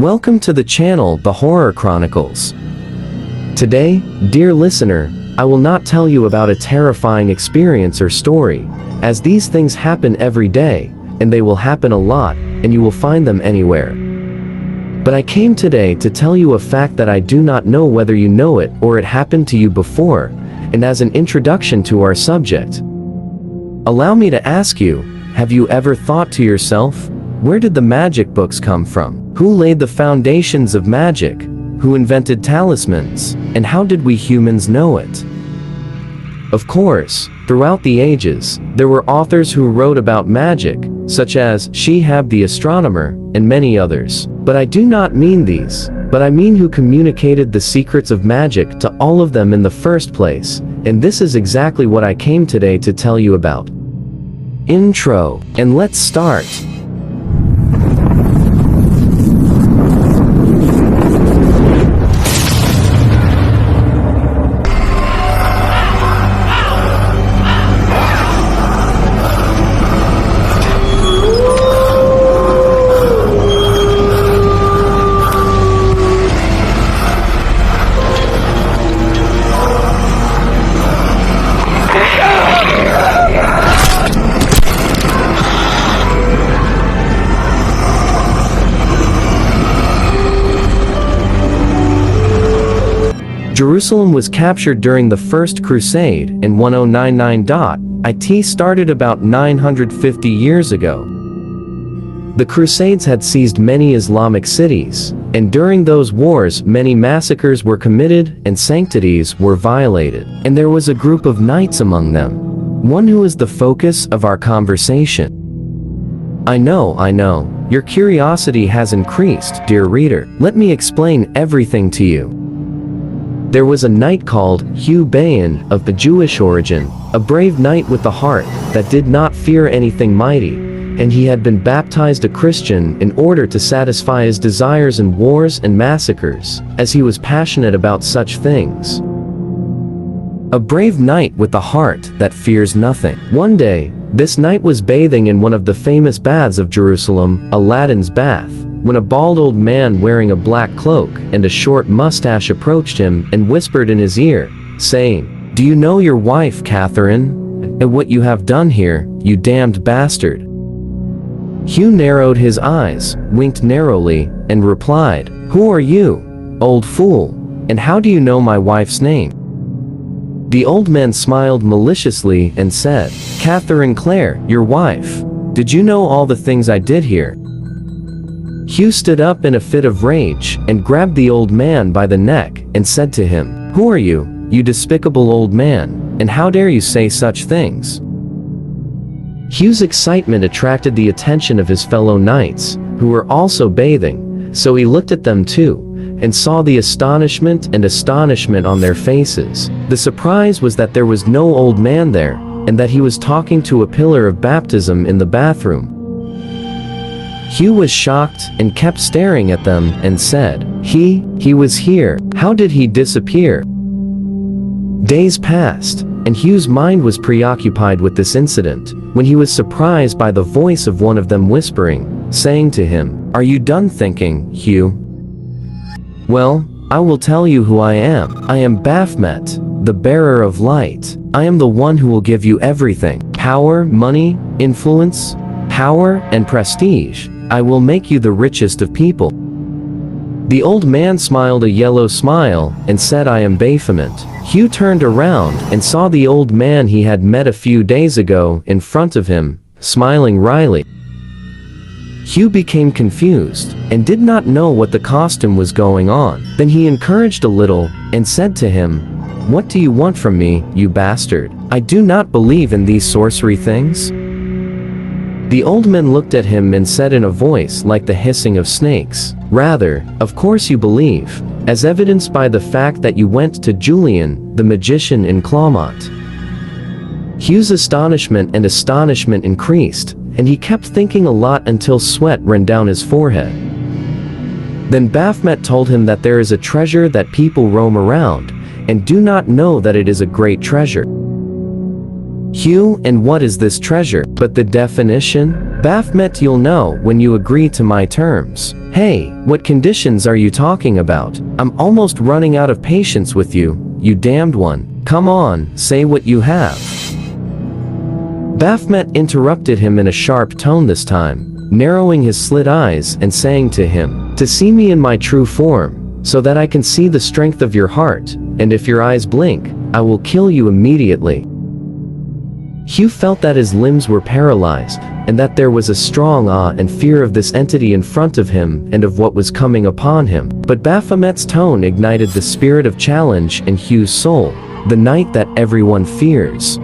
Welcome to the channel, The Horror Chronicles. Today, dear listener, I will not tell you about a terrifying experience or story, as these things happen every day, and they will happen a lot, and you will find them anywhere. But I came today to tell you a fact that I do not know whether you know it or it happened to you before, and as an introduction to our subject. Allow me to ask you, have you ever thought to yourself, where did the magic books come from? Who laid the foundations of magic? Who invented talismans? And how did we humans know it? Of course, throughout the ages, there were authors who wrote about magic, such as Shihab the astronomer, and many others. But I do not mean these, but I mean who communicated the secrets of magic to all of them in the first place, and this is exactly what I came today to tell you about. Intro, and let's start. Jerusalem was captured during the First Crusade in 1099. It started about 950 years ago. The Crusades had seized many Islamic cities, and during those wars many massacres were committed and sanctities were violated. And there was a group of knights among them, one who is the focus of our conversation. I know, your curiosity has increased, dear reader. Let me explain everything to you. There was a knight called Hugh Bayan of the Jewish origin, a brave knight with a heart that did not fear anything mighty, and he had been baptized a Christian in order to satisfy his desires in wars and massacres, as he was passionate about such things. A brave knight with a heart that fears nothing. One day, this knight was bathing in one of the famous baths of Jerusalem, Aladdin's bath, when a bald old man wearing a black cloak and a short mustache approached him and whispered in his ear, saying, "Do you know your wife, Catherine? And what you have done here, you damned bastard?" Hugh narrowed his eyes, winked narrowly, and replied, "Who are you, old fool? And how do you know my wife's name?" The old man smiled maliciously and said, "Catherine Clare, your wife. Did you know all the things I did here?" Hugh stood up in a fit of rage and grabbed the old man by the neck and said to him, "Who are you, you despicable old man, and how dare you say such things?" Hugh's excitement attracted the attention of his fellow knights, who were also bathing, so he looked at them too, and saw the astonishment on their faces. The surprise was that there was no old man there, and that he was talking to a pillar of baptism in the bathroom. Hugh was shocked and kept staring at them and said, He was here. How did he disappear?" Days passed, and Hugh's mind was preoccupied with this incident, when he was surprised by the voice of one of them whispering, saying to him, "Are you done thinking, Hugh? Well, I will tell you who I am. I am Baphomet, the bearer of light. I am the one who will give you everything. Power, money, influence, power, and prestige. I will make you the richest of people." The old man smiled a yellow smile and said, "I am Baphomet." Hugh turned around and saw the old man he had met a few days ago in front of him, smiling wryly. Hugh became confused and did not know what the costume was going on. Then he encouraged a little and said to him, "What do you want from me, you bastard? I do not believe in these sorcery things." The old man looked at him and said in a voice like the hissing of snakes, "Rather, of course you believe, as evidenced by the fact that you went to Julian, the magician in Clermont." Hugh's astonishment increased, and he kept thinking a lot until sweat ran down his forehead. Then Baphomet told him that there is a treasure that people roam around, and do not know that it is a great treasure. Hugh, and what is this treasure? But the definition? Baphomet, you'll know when you agree to my terms. Hey, what conditions are you talking about? I'm almost running out of patience with you, you damned one. Come on, say what you have. Baphomet interrupted him in a sharp tone this time, narrowing his slit eyes and saying to him, to see me in my true form, so that I can see the strength of your heart, and if your eyes blink, I will kill you immediately. Hugh felt that his limbs were paralyzed, and that there was a strong awe and fear of this entity in front of him and of what was coming upon him. But Baphomet's tone ignited the spirit of challenge in Hugh's soul, the knight that everyone fears.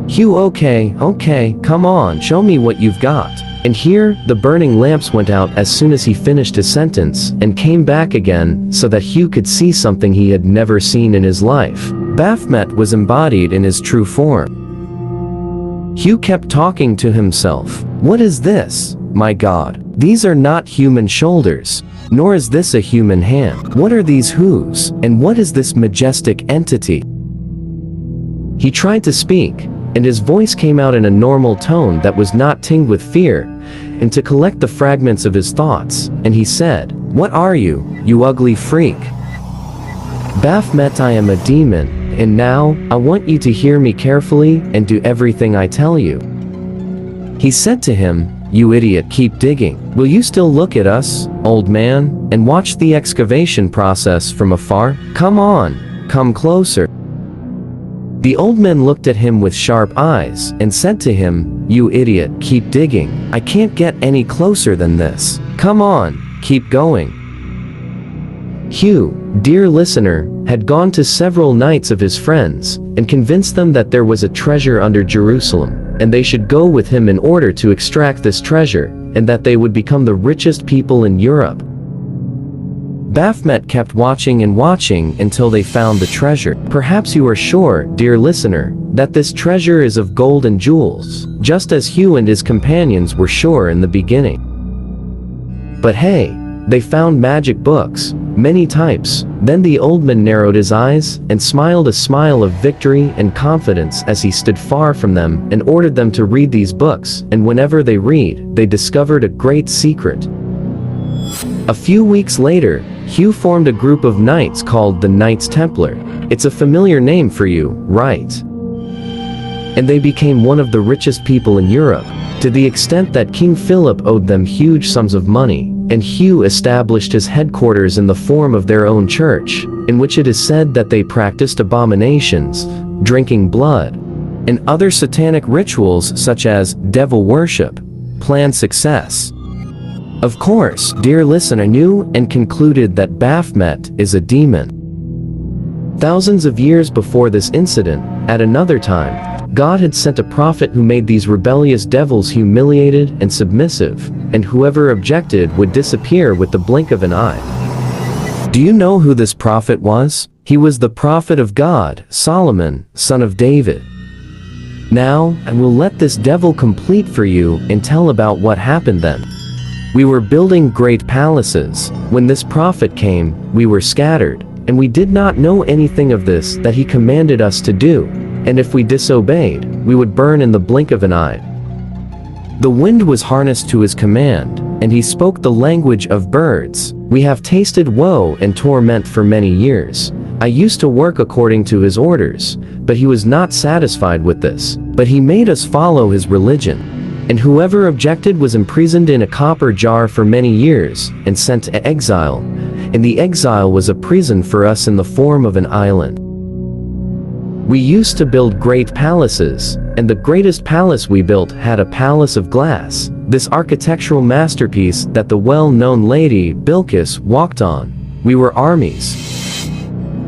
Hugh, okay, come on, show me what you've got. And here, the burning lamps went out as soon as he finished his sentence, and came back again, so that Hugh could see something he had never seen in his life. Baphomet was embodied in his true form. Hugh kept talking to himself. What is this? My God, these are not human shoulders, nor is this a human hand. What are these whos, and what is this majestic entity? He tried to speak, and his voice came out in a normal tone that was not tinged with fear, and to collect the fragments of his thoughts, and he said, What are you, you ugly freak? Baphomet, I am a demon, and now, I want you to hear me carefully and do everything I tell you. He said to him, You idiot, keep digging. Will you still look at us, old man, and watch the excavation process from afar? Come on, come closer. The old man looked at him with sharp eyes and said to him, You idiot, keep digging. I can't get any closer than this. Come on, keep going. Hugh, dear listener, had gone to several knights of his friends and convinced them that there was a treasure under Jerusalem, and they should go with him in order to extract this treasure, and that they would become the richest people in Europe. Baphomet kept watching and watching until they found the treasure. Perhaps you are sure, dear listener, that this treasure is of gold and jewels, just as Hugh and his companions were sure in the beginning. But hey, they found magic books, many types. Then the old man narrowed his eyes and smiled a smile of victory and confidence as he stood far from them and ordered them to read these books, and whenever they read, they discovered a great secret. A few weeks later, Hugh formed a group of knights called the Knights Templar. It's a familiar name for you, right? And they became one of the richest people in Europe, to the extent that King Philip owed them huge sums of money, and Hugh established his headquarters in the form of their own church, in which it is said that they practiced abominations, drinking blood, and other satanic rituals such as devil worship, planned success. Of course, dear listener knew and concluded that Baphomet is a demon. Thousands of years before this incident, at another time, God had sent a prophet who made these rebellious devils humiliated and submissive, and whoever objected would disappear with the blink of an eye. Do you know who this prophet was? He was the prophet of God, Solomon, son of David. Now, I will let this devil complete for you and tell about what happened then. We were building great palaces. When this prophet came, we were scattered, and we did not know anything of this that he commanded us to do, and if we disobeyed, we would burn in the blink of an eye. The wind was harnessed to his command, and he spoke the language of birds. We have tasted woe and torment for many years. I used to work according to his orders, but he was not satisfied with this. But he made us follow his religion, and whoever objected was imprisoned in a copper jar for many years, and sent to exile, and the exile was a prison for us in the form of an island. We used to build great palaces, and the greatest palace we built had a palace of glass, this architectural masterpiece that the well-known lady Bilqis walked on. We were armies,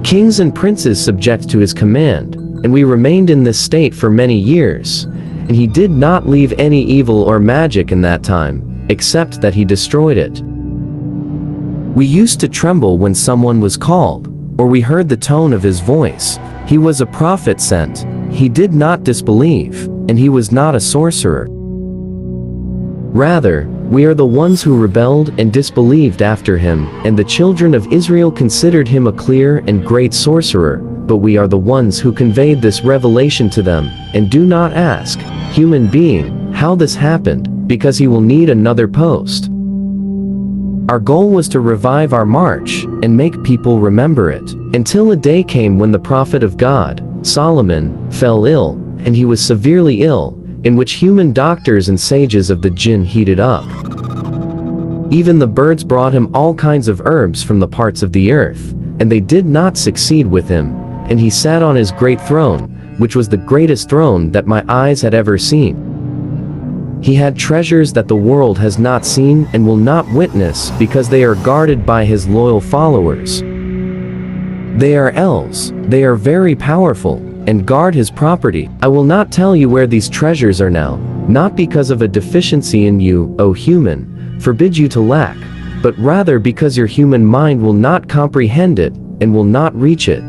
kings and princes subject to his command, and we remained in this state for many years, and he did not leave any evil or magic in that time, except that he destroyed it. We used to tremble when someone was called, or we heard the tone of his voice. He was a prophet sent. He did not disbelieve, and he was not a sorcerer. Rather, we are the ones who rebelled and disbelieved after him, and the children of Israel considered him a clear and great sorcerer, but we are the ones who conveyed this revelation to them, and do not ask, human being, how this happened, because he will need another post. Our goal was to revive our march and make people remember it, until a day came when the prophet of God, Solomon, fell ill, and he was severely ill, in which human doctors and sages of the jinn heated up. Even the birds brought him all kinds of herbs from the parts of the earth, and they did not succeed with him, and he sat on his great throne, which was the greatest throne that my eyes had ever seen. He had treasures that the world has not seen and will not witness, because they are guarded by his loyal followers. They are elves, they are very powerful, and guard his property. I will not tell you where these treasures are now, not because of a deficiency in you, O human, forbid you to lack, but rather because your human mind will not comprehend it, and will not reach it.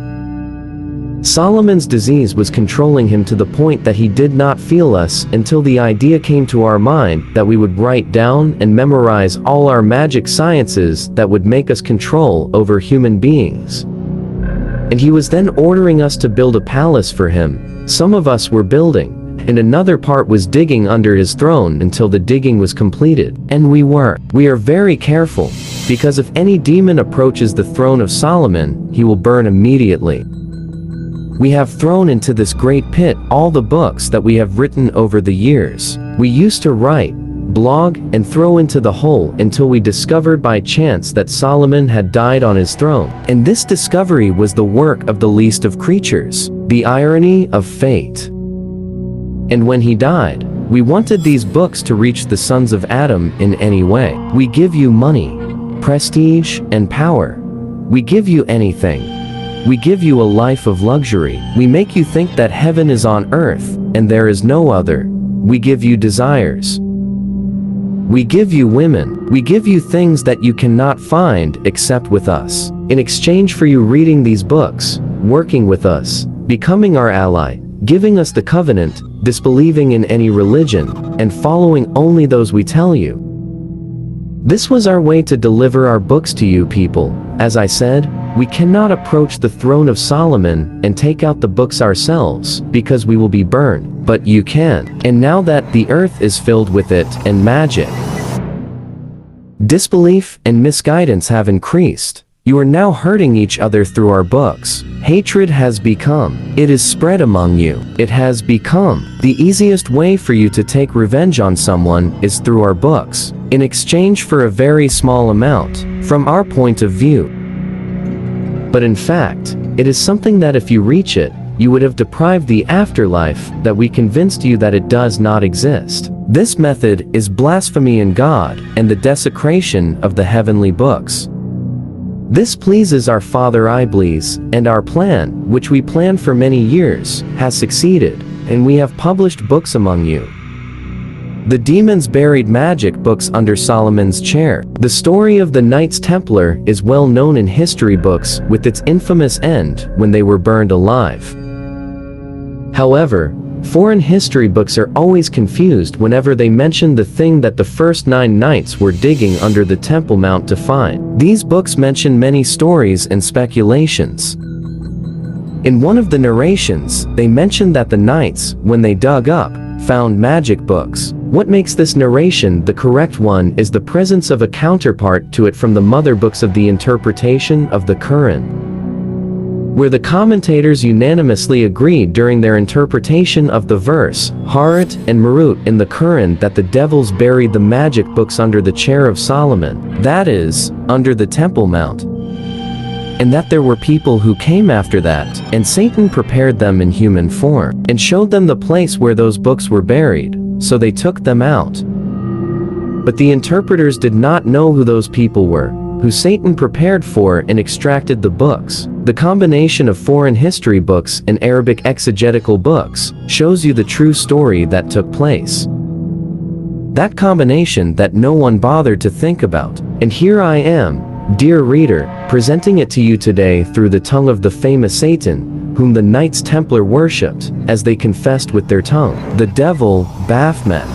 Solomon's disease was controlling him to the point that he did not feel us until the idea came to our mind that we would write down and memorize all our magic sciences that would make us control over human beings. And he was then ordering us to build a palace for him. Some of us were building, and another part was digging under his throne until the digging was completed. And we are very careful, because if any demon approaches the throne of Solomon, he will burn immediately. We have thrown into this great pit all the books that we have written over the years. We used to write, blog, and throw into the hole until we discovered by chance that Solomon had died on his throne. And this discovery was the work of the least of creatures, the irony of fate. And when he died, we wanted these books to reach the sons of Adam in any way. We give you money, prestige, and power. We give you anything. We give you a life of luxury. We make you think that heaven is on earth, and there is no other. We give you desires. We give you women. We give you things that you cannot find except with us. In exchange for you reading these books, working with us, becoming our ally, giving us the covenant, disbelieving in any religion, and following only those we tell you. This was our way to deliver our books to you people. As I said, we cannot approach the throne of Solomon and take out the books ourselves, because we will be burned, but you can. And now that the earth is filled with it and magic, disbelief and misguidance have increased. You are now hurting each other through our books. Hatred has become. It is spread among you. It has become. The easiest way for you to take revenge on someone is through our books, in exchange for a very small amount, from our point of view. But in fact, it is something that if you reach it, you would have deprived the afterlife that we convinced you that it does not exist. This method is blasphemy in God and the desecration of the heavenly books. This pleases our Father Iblis, and our plan, which we planned for many years, has succeeded, and we have published books among you. The demons buried magic books under Solomon's chair. The story of the Knights Templar is well known in history books, with its infamous end when they were burned alive. However, foreign history books are always confused whenever they mention the thing that the first 9 knights were digging under the Temple Mount to find. These books mention many stories and speculations. In one of the narrations, they mention that the knights, when they dug up, found magic books. What makes this narration the correct one is the presence of a counterpart to it from the mother books of the interpretation of the Quran, where the commentators unanimously agreed during their interpretation of the verse, Harat and Marut in the Quran, that the devils buried the magic books under the chair of Solomon, that is, under the Temple Mount. And that there were people who came after that, and Satan prepared them in human form, and showed them the place where those books were buried, so they took them out. But the interpreters did not know who those people were, who Satan prepared for and extracted the books. The combination of foreign history books and Arabic exegetical books shows you the true story that took place. That combination that no one bothered to think about. And here I am, dear reader, presenting it to you today through the tongue of the famous Satan, whom the Knights Templar worshipped, as they confessed with their tongue, the devil, Baphomet.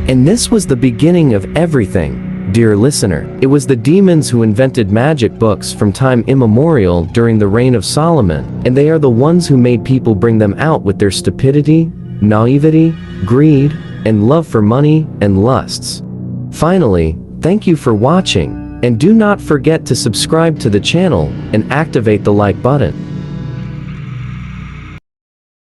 And this was the beginning of everything. Dear listener, it was the demons who invented magic books from time immemorial during the reign of Solomon, and they are the ones who made people bring them out with their stupidity, naivety, greed, and love for money and lusts. Finally, thank you for watching, and do not forget to subscribe to the channel and activate the like button.